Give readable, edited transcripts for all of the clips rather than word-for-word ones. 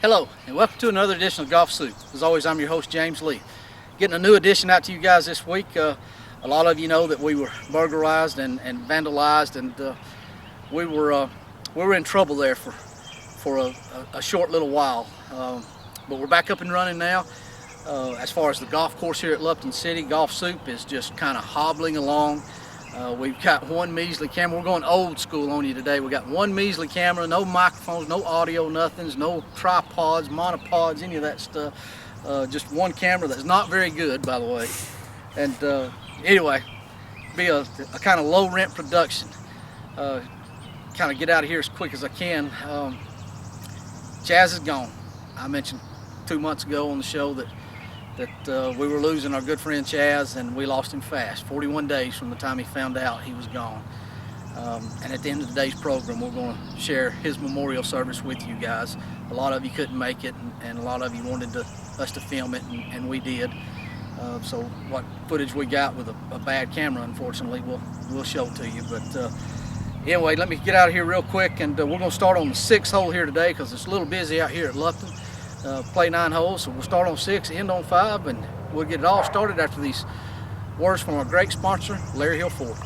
Hello, and welcome to another edition of Golf Soup. As always, I'm your host, James Leeth. Getting a new edition out to you guys this week. A lot of you know that we were burglarized and vandalized, and we were in trouble there for a short little while. But we're back up and running now. As far as the golf course here at Lupton City, Golf Soup is just kind of hobbling along. We've got one measly camera. We're going old school on you today. We got one measly camera, no microphones, no audio, nothings, no tripods, monopods, any of that stuff. Just one camera that's not very good, by the way. And anyway, be a kind of low rent production. Kind of get out of here as quick as I can. Chaz is gone. I mentioned 2 months ago on the show that we were losing our good friend Chaz, and we lost him fast. 41 days from the time he found out he was gone. And at the end of today's program, we're going to share his memorial service with you guys. A lot of you couldn't make it, and a lot of you wanted us to film it, and we did. So what footage we got with a bad camera, unfortunately, we'll show it to you. But anyway, let me get out of here real quick, and we're going to start on the 6th hole here today because it's a little busy out here at Lupton. Play 9 holes, so we'll start on 6, end on 5, and we'll get it all started after these words from our great sponsor, Larry Hill Ford.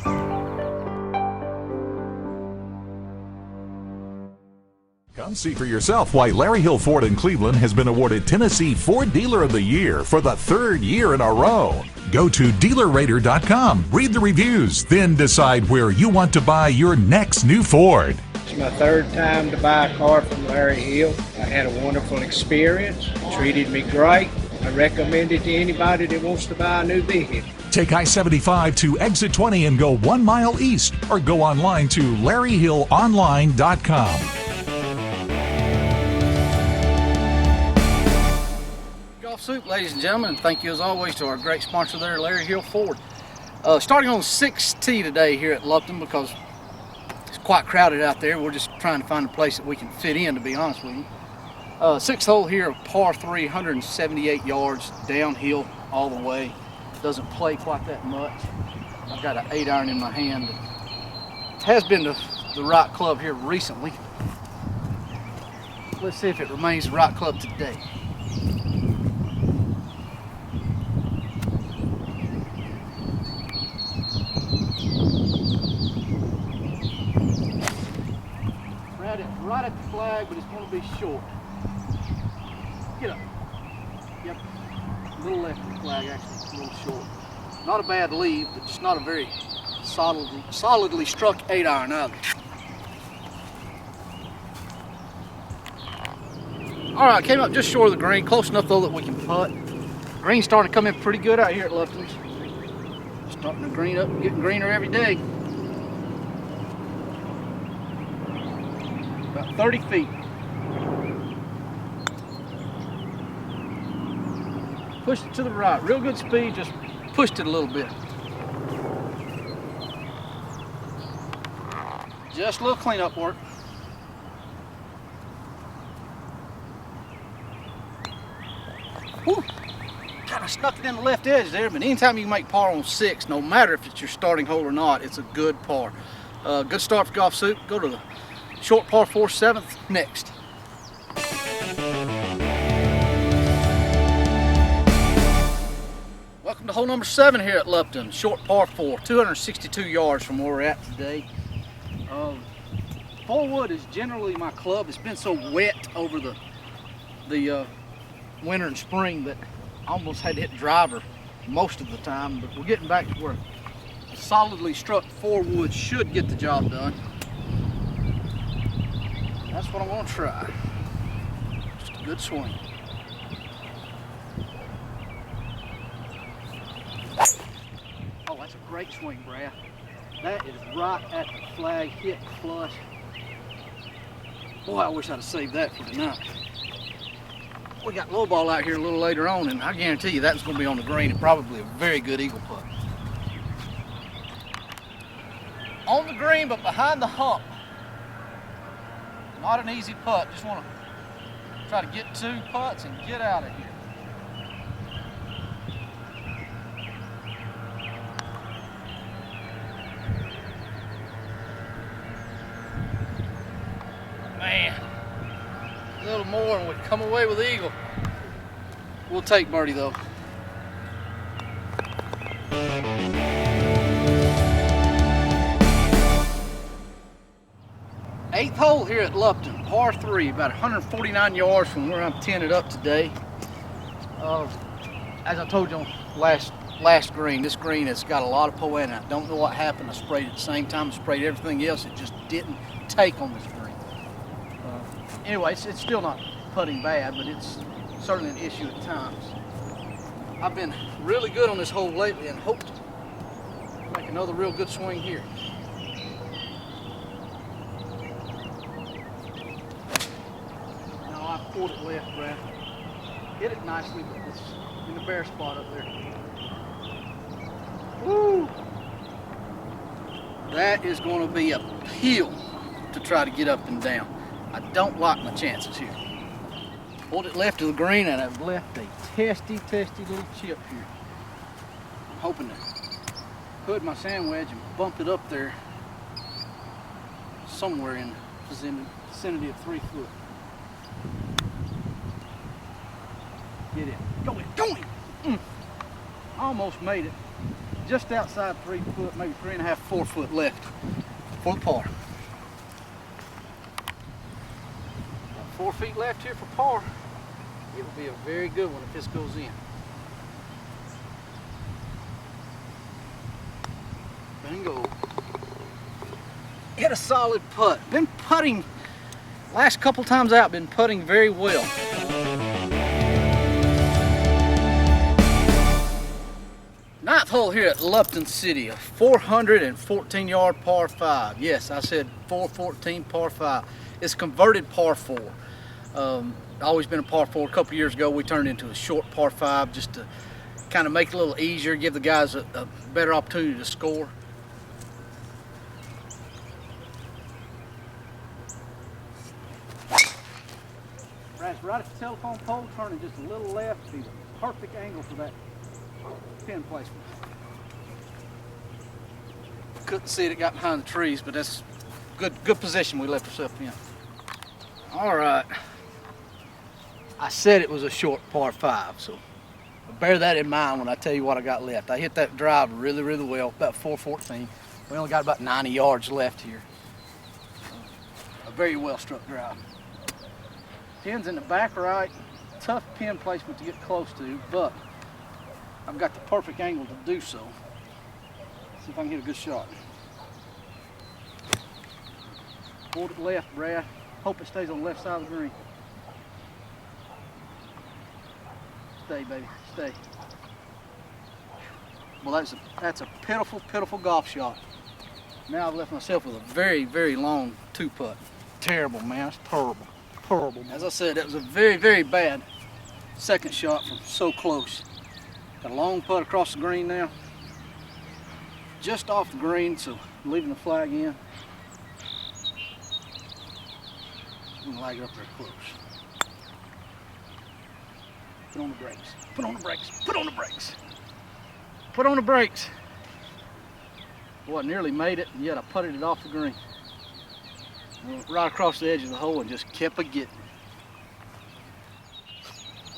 Come see for yourself why Larry Hill Ford in Cleveland has been awarded Tennessee Ford Dealer of the Year for the 3rd year in a row. Go to DealerRater.com, read the reviews, then decide where you want to buy your next new Ford. It's my 3rd time to buy a car from Larry Hill. I had a wonderful experience. He treated me great. I recommend it to anybody that wants to buy a new vehicle. Take I-75 to exit 20 and go 1 mile east, or go online to LarryHillOnline.com. Golf Soup, ladies and gentlemen, thank you as always to our great sponsor there, Larry Hill Ford. Starting on 6th tee today here at Lupton because it's quite crowded out there. We're just trying to find a place that we can fit in, to be honest with you. 6th hole here, par 3, 178 yards, downhill all the way. Doesn't play quite that much. I've got an 8-iron in my hand. It has been the right club here recently. Let's see if it remains the right club today. Right at the flag, but it's going to be short. Get up. Yep. A little left of the flag, actually. A little short. Not a bad lead, but just not a very solidly struck 8-iron either. All right, came up just short of the green. Close enough, though, that we can putt. Green's starting to come in pretty good out here at Lupton. Starting to green up and getting greener every day. About 30 feet. Pushed it to the right. Real good speed, just pushed it a little bit. Just a little cleanup work. Whew. Kind of snuck it in the left edge there, but anytime you make par on 6, no matter if it's your starting hole or not, it's a good par. Good start for Golf Soup. Go to the short par 4, 7th next. Welcome to hole number 7 here at Lupton. Short par 4, 262 yards from where we're at today. 4-wood is generally my club. It's been so wet over the winter and spring that I almost had to hit driver most of the time, but we're getting back to where a solidly struck 4-wood should get the job done. That's what I'm going to try. Just a good swing. Oh, that's a great swing, Brad. That is right at the flag, hit flush. Boy, I wish I'd have saved that for tonight. We got low ball out here a little later on, and I guarantee you that's going to be on the green and probably a very good eagle putt. On the green, but behind the hump. Not an easy putt. Just want to try to get 2 putts and get out of here. Man, a little little more and we come away with the eagle. We'll take birdie though. Eighth hole here at Lupton, par 3, about 149 yards from where I'm teeing it up today. As I told you on last green, this green has got a lot of poa in it. I don't know what happened. I sprayed at the same time, I sprayed everything else. It just didn't take on this green. Anyway, it's still not putting bad, but it's certainly an issue at times. I've been really good on this hole lately and hope to make another real good swing here. Now I pulled it left, Brad. Hit it nicely, but it's in the bare spot up there. Woo! That is going to be a hill to try to get up and down. I don't like my chances here. Pulled it left to the green and I've left a testy little chip here. I'm hoping to hood my sand wedge and bump it up there somewhere in the vicinity of 3 foot. Get in. Go in. Go in! Almost made it. Just outside 3 foot, maybe 3.5, 4 foot left for the par. 4 feet left here for par. It will be a very good one if this goes in. Bingo. Hit a solid putt. Been putting, last couple times out, been putting very well. Ninth hole here at Lupton City, a 414 yard par 5. Yes, I said 414 par 5. It's converted par 4. Always been a par 4. A couple years ago we turned it into a short par 5 just to kind of make it a little easier, give the guys a better opportunity to score. Right at the telephone pole, turning just a little left, be the perfect angle for that pin placement. Couldn't see it, got behind the trees, but that's good position we left ourselves in. All right, I said it was a short par 5, so bear that in mind when I tell you what I got left. I hit that drive really well, about 414. We only got about 90 yards left here. A very well struck drive. Pin's in the back right, tough pin placement to get close to, but I've got the perfect angle to do so. See if I can hit a good shot. Pulled it left, Brad. Hope it stays on the left side of the green. Stay, baby, stay. Well, that's a pitiful golf shot. Now I've left myself with a very long 2-putt. Terrible, man. It's terrible. As I said, that was a very bad second shot from so close. Got a long putt across the green now. Just off the green, so I'm leaving the flag in. I'm gonna lag it up there close. Put on the brakes. Put on the brakes. Put on the brakes. Put on the brakes. Boy, I nearly made it, and yet I putted it off the green. Went right across the edge of the hole and just kept a getting.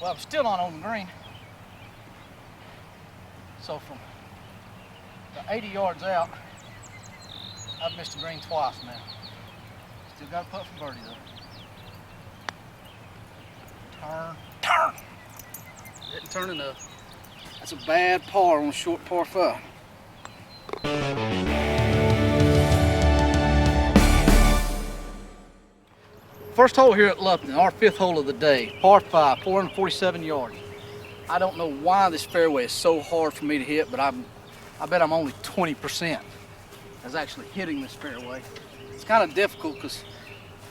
Well, I'm still not on the green. So from the 80 yards out, I've missed the green twice now. Still got a putt for birdie though. Turn. Didn't turn enough. That's a bad par on a short par 5. First hole here at Lupton, our 5th hole of the day, par 5, 447 yards. I don't know why this fairway is so hard for me to hit, but I bet I'm only 20% as actually hitting this fairway. It's kind of difficult because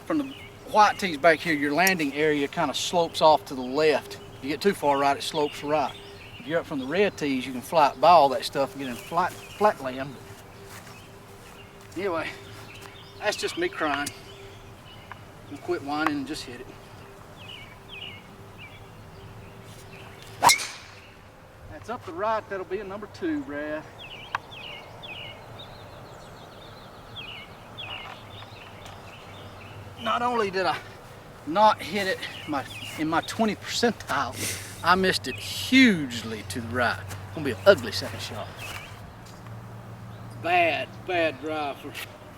from the white tees back here, your landing area kind of slopes off to the left. If you get too far right, it slopes right. If you're up from the red tees, you can fly by all that stuff and get in flat land. Anyway, that's just me crying. I'm gonna quit whining and just hit it. That's up the right, that'll be a number 2, Brad. Not only did I not hit it in my 20th percentile. I missed it hugely to the right. Gonna be an ugly second shot. Bad drive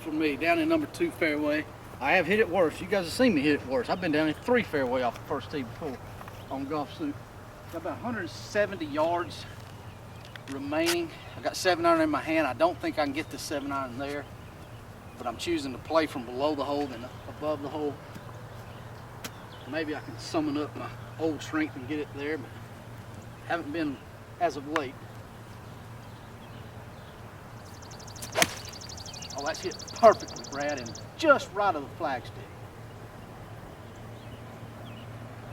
for me, down in number 2 fairway. I have hit it worse. You guys have seen me hit it worse. I've been down in 3 fairway off the first tee before on Golf Soup. Got about 170 yards remaining. I got 7-iron in my hand. I don't think I can get this 7-iron there, but I'm choosing to play from below the hole than above the hole. Maybe I can summon up my old strength and get it there, but haven't been as of late. Oh, that's hit perfectly, Brad, and just right of the flagstick.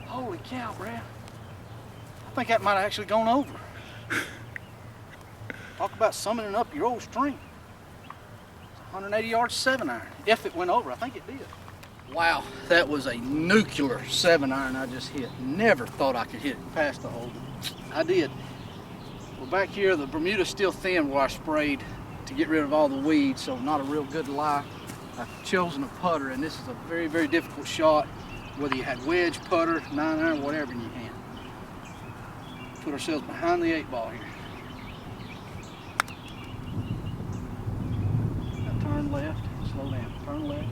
Holy cow, Brad. I think that might have actually gone over. Talk about summoning up your old strength. 180 yards 7-iron. If it went over, I think it did. Wow, that was a nuclear 7-iron I just hit. Never thought I could hit it past the hole. I did. Well, back here, the Bermuda's still thin where I sprayed to get rid of all the weeds, so not a real good lie. I've chosen a putter, and this is a very, very difficult shot, whether you had wedge, putter, 9-iron, whatever in your hand. Put ourselves behind the 8-ball here. Now turn left, slow down. Turn left,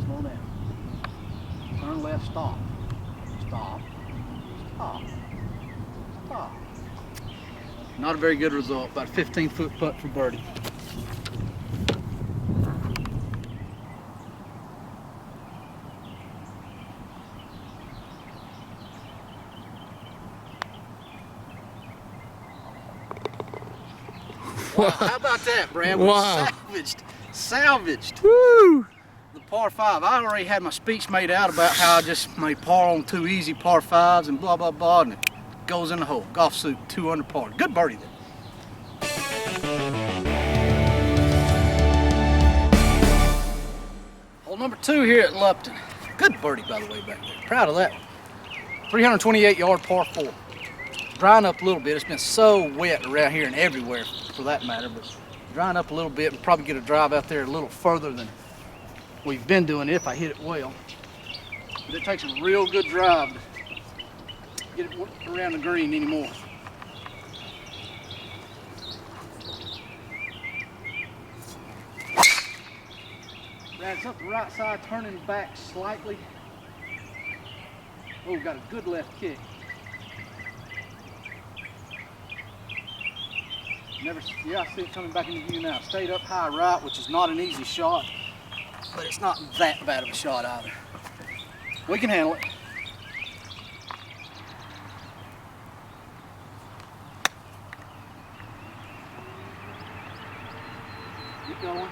slow down. Turn left, stop. Stop. Stop. Stop. Not a very good result. About a 15-foot putt for birdie. Wow, how about that, Brad? Wow. Salvaged. Woo! The par 5. I already had my speech made out about how I just made par on 2 easy par 5s and blah, blah, blah, and it goes in the hole. Golf Soup, 2 under par. Good birdie there. Hole number 2 here at Lupton. Good birdie, by the way, back there. Proud of that one. 328-yard par 4. Drying up a little bit. It's been so wet around here and everywhere for that matter, but drying up a little bit and probably get a drive out there a little further than we've been doing if I hit it well. But it takes a real good drive to get it around the green anymore. That's up the right side, turning back slightly. Oh, got a good left kick. Yeah, I see it coming back into view now. Stayed up high right, which is not an easy shot, but it's not that bad of a shot either. We can handle it. Keep going.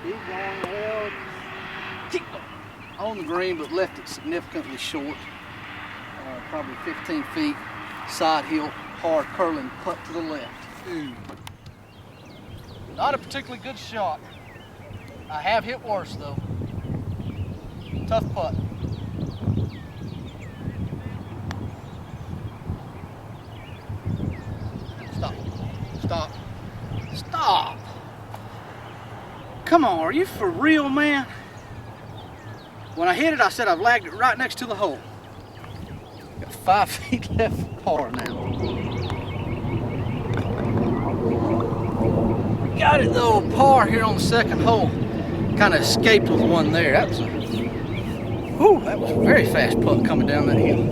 Keep going. Well, keep going. On the green, but left it significantly short. Probably 15 feet. Side hill, hard curling putt to the left. Not a particularly good shot. I have hit worse though. Tough putt. Stop. Stop. Stop. Come on, are you for real, man? When I hit it, I said I've lagged it right next to the hole. Got 5 feet left for par now. Got it though, par here on the second hole. Kind of escaped with one there. That was a very fast putt coming down that hill.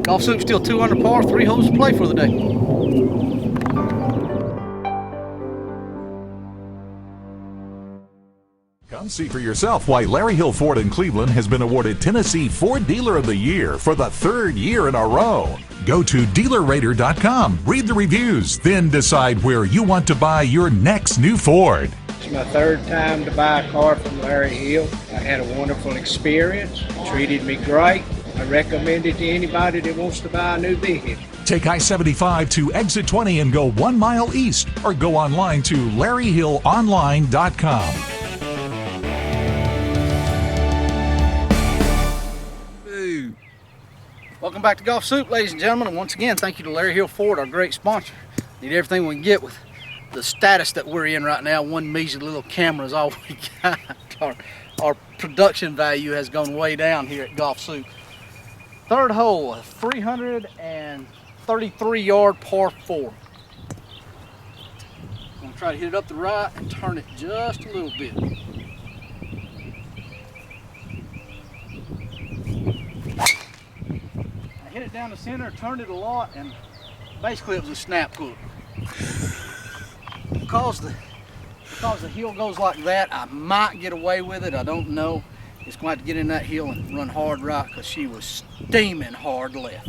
Golf Soup still 2 under par, 3 holes to play for the day. Come see for yourself why Larry Hill Ford in Cleveland has been awarded Tennessee Ford Dealer of the Year for the 3rd year in a row. Go to DealerRater.com, read the reviews, then decide where you want to buy your next new Ford. It's my 3rd time to buy a car from Larry Hill. I had a wonderful experience. Treated me great. I recommend it to anybody that wants to buy a new vehicle. Take I-75 to exit 20 and go 1 mile east, or go online to LarryHillOnline.com. Welcome back to Golf Soup, ladies and gentlemen, and once again, thank you to Larry Hill Ford, our great sponsor. Need everything we can get with the status that we're in right now. One measly little camera is all we got. our production value has gone way down here at Golf Soup. Third hole, a 333 yard par 4. I'm gonna try to hit it up the right and turn it just a little bit. I hit it down the center, turned it a lot, and basically it was a snap hook. Because the hill goes like that, I might get away with it. I don't know. It's going to have to get in that hill and run hard right, because she was steaming hard left.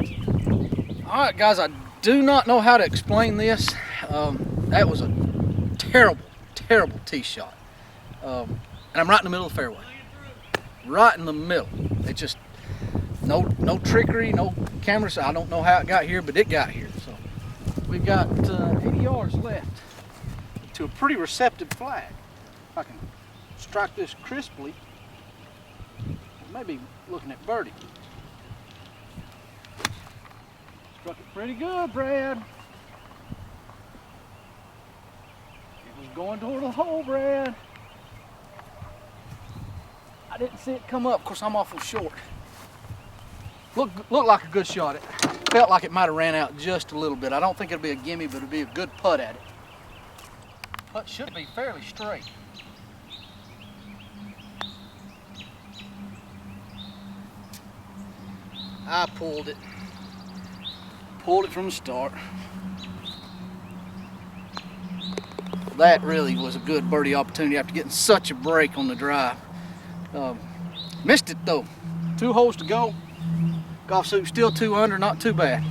All right, guys, I do not know how to explain this. That was a terrible, terrible tee shot. And I'm right in the middle of the fairway. Right in the middle. It just, no trickery, no cameras. I don't know how it got here, but it got here. So we've got 80 yards left to a pretty receptive flag. If I can strike this crisply, maybe looking at birdie. Struck it pretty good, Brad. It was going toward the hole, Brad. I didn't see it come up. Of course, I'm awful short. Looked like a good shot. It felt like it might have ran out just a little bit. I don't think it'll be a gimme, but it'll be a good putt at it. Putt should be fairly straight. I pulled it. Pulled it from the start. That really was a good birdie opportunity after getting such a break on the drive. Missed it though. 2 holes to go. Golf Soup still 2 under, not too bad.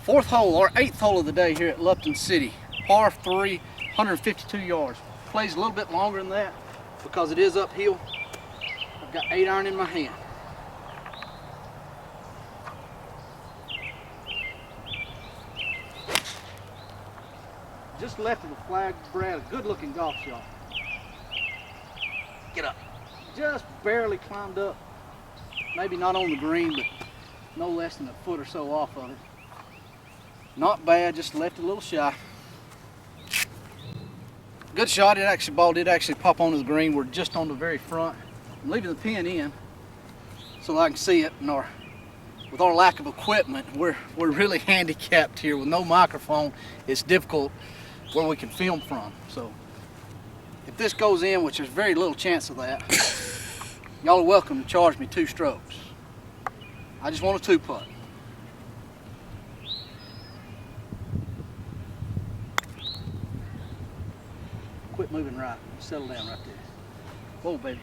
Fourth hole, or 8th hole of the day here at Lupton City. Par 3, 152 yards. Plays a little bit longer than that because it is uphill. I've got 8 iron in my hand. Just left of the flag, Brad, a good looking golf shot. Get up. Just barely climbed up. Maybe not on the green, but no less than a foot or so off of it. Not bad, just left it a little shy. Good shot. Ball did actually pop onto the green. We're just on the very front. I'm leaving the pin in so I can see it. And with our lack of equipment, we're really handicapped here with no microphone. It's difficult where we can film from. So if this goes in, which there's very little chance of that, y'all are welcome to charge me 2 strokes. I just want a 2 putt. Quit moving right. Settle down right there. Whoa, baby.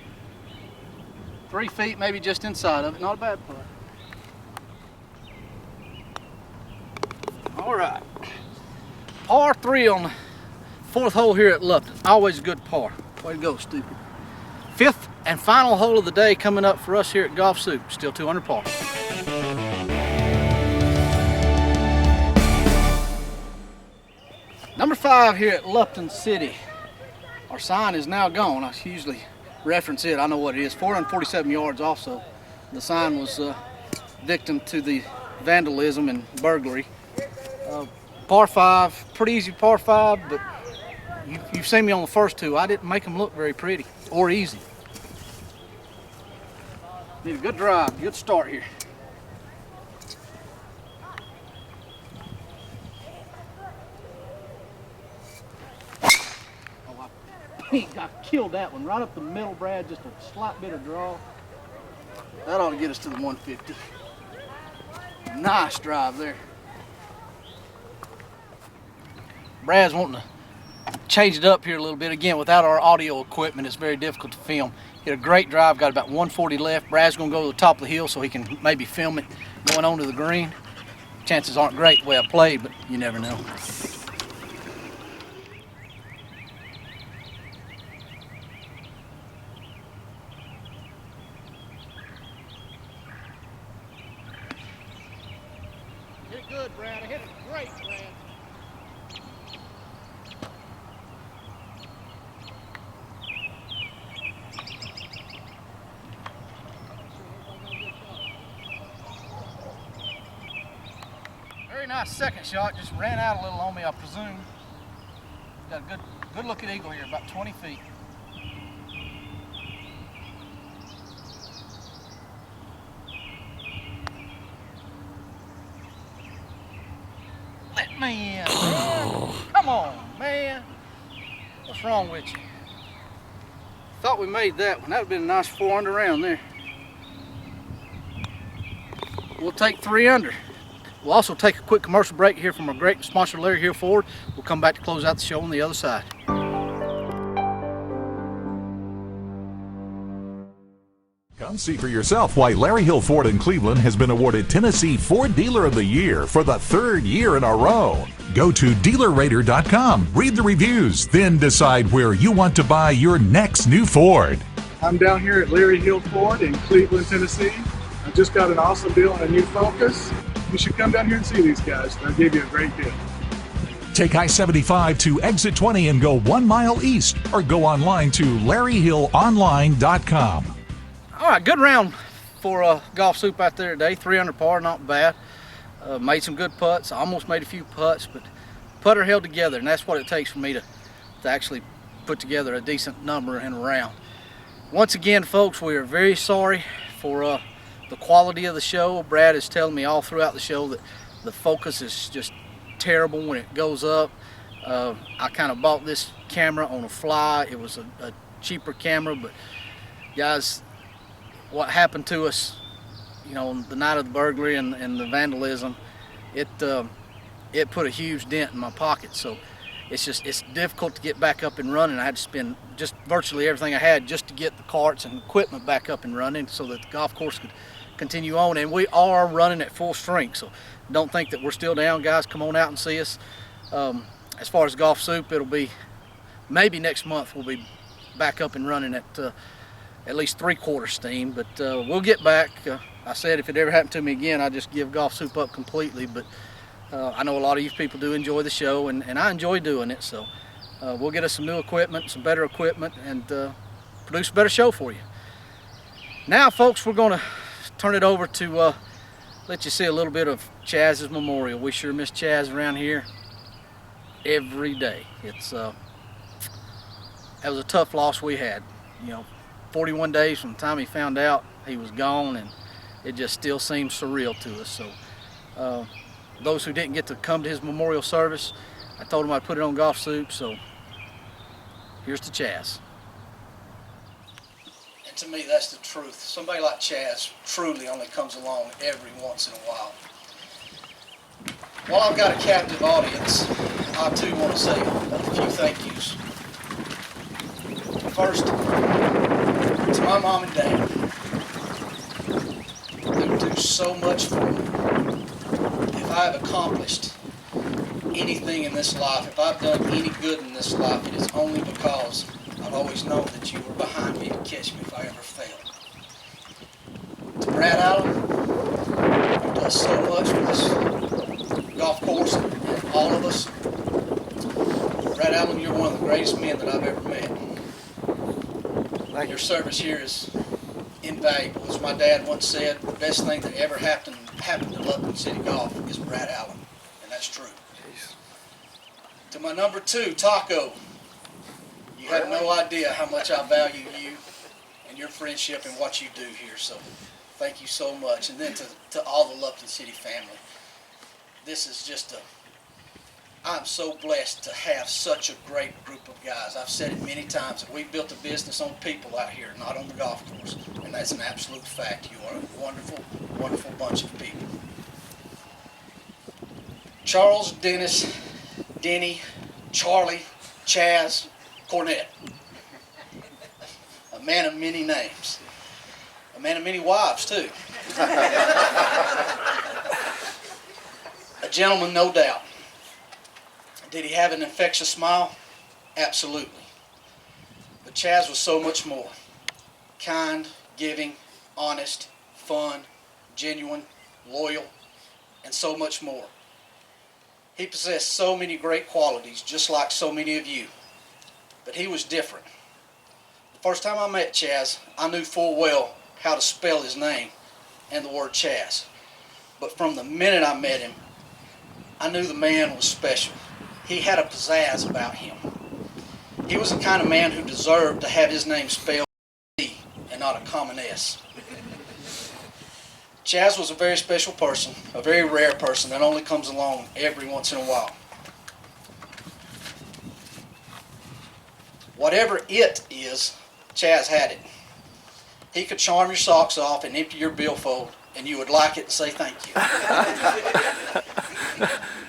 3 feet, maybe just inside of it. Not a bad putt. All right. Par 3 on the 4th hole here at Lupton. Always a good par. Way to go, stupid. 5th and final hole of the day coming up for us here at Golf Soup. Still 2 under par. Number 5 here at Lupton City. Our sign is now gone. I usually reference it. I know what it is. 447 yards also. The sign was victim to the vandalism and burglary. Par 5, pretty easy par 5, but you've seen me on the first 2. I didn't make them look very pretty or easy. Need a good drive, good start here. I killed that one right up the middle, Brad. Just a slight bit of draw. That ought to get us to the 150. Nice drive there. Brad's wanting to change it up here a little bit. Again, without our audio equipment, it's very difficult to film. Hit a great drive, got about 140 left. Brad's gonna go to the top of the hill so he can maybe film it going onto the green. Chances aren't great the way I played, but you never know. Hit it good, Brad. I hit it great, Brad. Very nice second shot, just ran out a little on me, I presume. Got a good looking eagle here, about 20 feet. Let me in, man. Come on, man. What's wrong with you? Thought we made that one. That would have been a nice 4 under round there. We'll take 3 under. We'll also take a quick commercial break here from our great sponsor, Larry Hill Ford. We'll come back to close out the show on the other side. Come see for yourself why Larry Hill Ford in Cleveland has been awarded Tennessee Ford Dealer of the Year for the 3rd year in a row. Go to DealerRater.com, read the reviews, then decide where you want to buy your next new Ford. I'm down here at Larry Hill Ford in Cleveland, Tennessee. I just got an awesome deal on a new Focus. You should come down here and see these guys. They'll give you a great deal. Take I-75 to exit 20 and go 1 mile east, or go online to LarryHillOnline.com. All right, good round for golf soup out there today. 3 under par, not bad. Made some good putts. I almost made a few putts, but putter held together, and that's what it takes for me to actually put together a decent number in a round. Once again, folks, we are very sorry for the quality of the show. Brad is telling me all throughout the show that the focus is just terrible when it goes up. I kind of bought this camera on a fly. It was a cheaper camera, but guys, what happened to us, you know, the night of the burglary and the vandalism, it put a huge dent in my pocket. So it's difficult to get back up and running. I had to spend just virtually everything I had just to get the carts and equipment back up and running so that the golf course could continue on. And we are running at full strength, so don't think that we're still down, guys. Come on out and see us. As far as golf soup, it'll be maybe next month we'll be back up and running at least 3/4 steam, but we'll get back. I said if it ever happened to me again, I'd just give golf soup up completely, but I know a lot of you people do enjoy the show, and I enjoy doing it, so we'll get us some new equipment, some better equipment, and produce a better show for you. Now, folks, we're going to turn it over to let you see a little bit of Chaz's memorial. We sure miss Chaz around here every day. That was a tough loss we had. You know, 41 days from the time he found out he was gone, and it just still seems surreal to us. So those who didn't get to come to his memorial service, I told him I'd put it on golf soup, so here's to Chaz. And to me, that's the truth. Somebody like Chaz truly only comes along every once in a while. While I've got a captive audience, I too want to say a few thank yous. First, to my mom and dad, who do so much for me. If I have accomplished anything in this life, if I've done any good in this life, it is only because I've always known that you were behind me to catch me if I ever failed. To Brad Allen, who does so much for this golf course and all of us. Brad Allen, you're one of the greatest men that I've ever met. Your service here is invaluable. As my dad once said, the best thing that ever happened to Lupton City Golf is Brad Allen, and that's true. Jeez. To my number 2, Taco, you have no idea how much I value you and your friendship and what you do here, so thank you so much. And then to all the Lupton City family, this is just I'm so blessed to have such a great group of guys. I've said it many times that we've built a business on people out here, not on the golf course. And that's an absolute fact. You are a wonderful, wonderful bunch of people. Charles, Dennis, Denny, Charlie, Chaz Cornett. A man of many names. A man of many wives, too. A gentleman, no doubt. Did he have an infectious smile? Absolutely. But Chaz was so much more. Kind, giving, honest, fun, genuine, loyal, and so much more. He possessed so many great qualities, just like so many of you. But he was different. The first time I met Chaz, I knew full well how to spell his name and the word Chaz. But from the minute I met him, I knew the man was special. He had a pizzazz about him. He was the kind of man who deserved to have his name spelled E and not a common S. Chaz was a very special person, a very rare person that only comes along every once in a while. Whatever it is, Chaz had it. He could charm your socks off and empty your billfold, and you would like it and say thank you.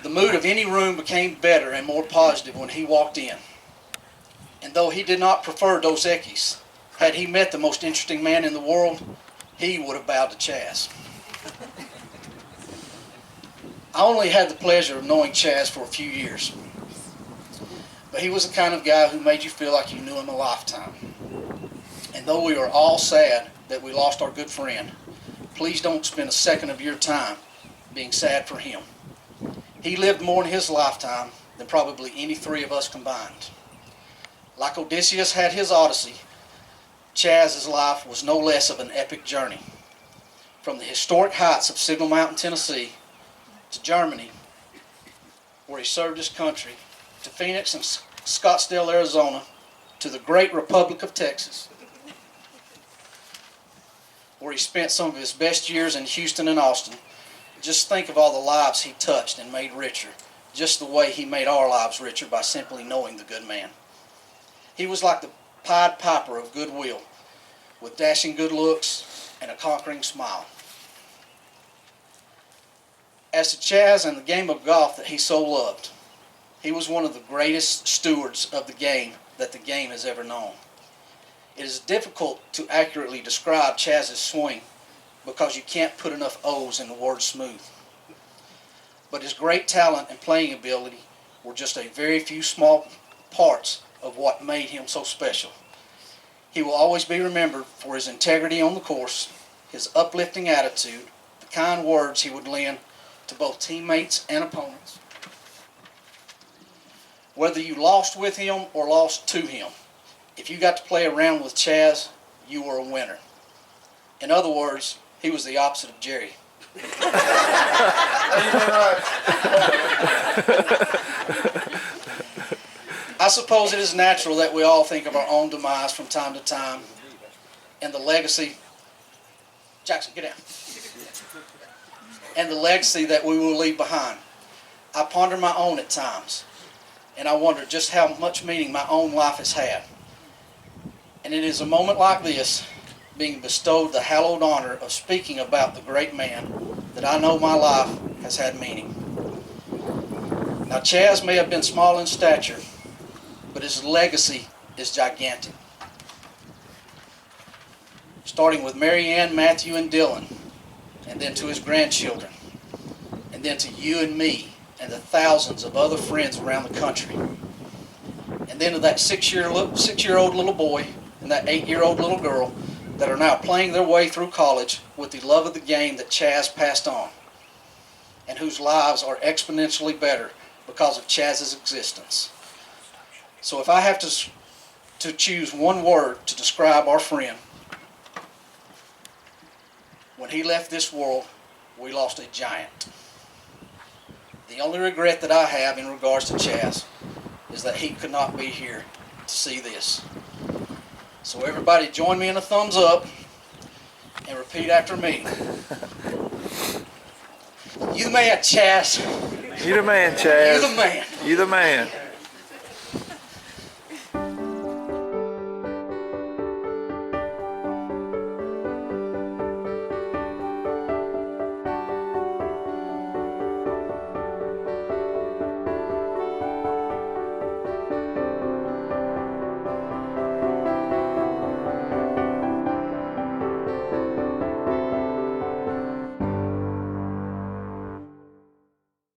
The mood of any room became better and more positive when he walked in. And though he did not prefer Dos Equis, had he met the most interesting man in the world, he would have bowed to Chaz. I only had the pleasure of knowing Chaz for a few years, but he was the kind of guy who made you feel like you knew him a lifetime. And though we are all sad that we lost our good friend, please don't spend a second of your time being sad for him. He lived more in his lifetime than probably any three of us combined. Like Odysseus had his Odyssey, Chaz's life was no less of an epic journey. From the historic heights of Signal Mountain, Tennessee, to Germany, where he served his country, to Phoenix and Scottsdale, Arizona, to the great Republic of Texas, where he spent some of his best years in Houston and Austin. Just think of all the lives he touched and made richer, just the way he made our lives richer by simply knowing the good man. He was like the Pied Piper of goodwill, with dashing good looks and a conquering smile. As to Chaz and the game of golf that he so loved, he was one of the greatest stewards of the game that the game has ever known. It is difficult to accurately describe Chaz's swing because you can't put enough O's in the word smooth. But his great talent and playing ability were just a very few small parts of what made him so special. He will always be remembered for his integrity on the course, his uplifting attitude, the kind words he would lend to both teammates and opponents. Whether you lost with him or lost to him, if you got to play around with Chaz, you were a winner. In other words, he was the opposite of Jerry. I suppose it is natural that we all think of our own demise from time to time and the legacy, Jackson, get down, and the legacy that we will leave behind. I ponder my own at times, and I wonder just how much meaning my own life has had. And it is a moment like this, being bestowed the hallowed honor of speaking about the great man, that I know my life has had meaning. Now, Chaz may have been small in stature, but his legacy is gigantic. Starting with Mary Ann, Matthew, and Dylan, and then to his grandchildren, and then to you and me, and the thousands of other friends around the country, and then to that six-year-old little boy and that 8-year-old little girl that are now playing their way through college with the love of the game that Chaz passed on, and whose lives are exponentially better because of Chaz's existence. So if I have to choose one word to describe our friend, when he left this world, we lost a giant. The only regret that I have in regards to Chaz is that he could not be here to see this. So everybody join me in a thumbs up and repeat after me. You the man, Chaz. You the man, Chaz. You the man. You the man.